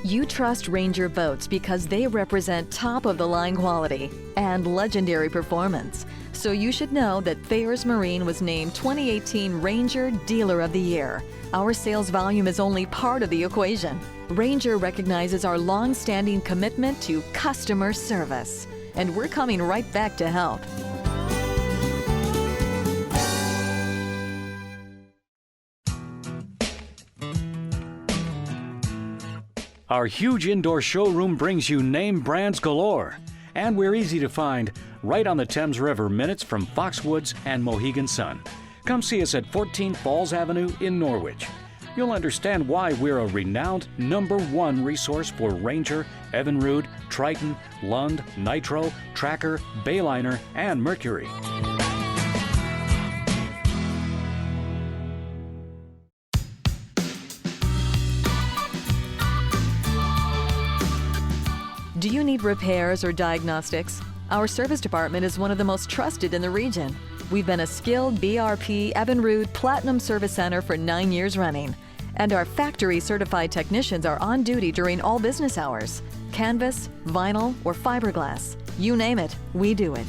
You trust Ranger boats because they represent top-of-the-line quality and legendary performance. So you should know that Thayer's Marine was named 2018 Ranger Dealer of the Year. Our sales volume is only part of the equation. Ranger recognizes our long-standing commitment to customer service, and we're coming right back to help. Our huge indoor showroom brings you name brands galore, and we're easy to find right on the Thames River, minutes from Foxwoods and Mohegan Sun. Come see us at 14 Falls Avenue in Norwich. You'll understand why we're a renowned #1 resource for Ranger, Evinrude, Triton, Lund, Nitro, Tracker, Bayliner, and Mercury. Do you need repairs or diagnostics? Our service department is one of the most trusted in the region. We've been a skilled BRP Evinrude Platinum Service Center for 9 years running. And our factory certified technicians are on duty during all business hours. Canvas, vinyl, or fiberglass. You name it, we do it.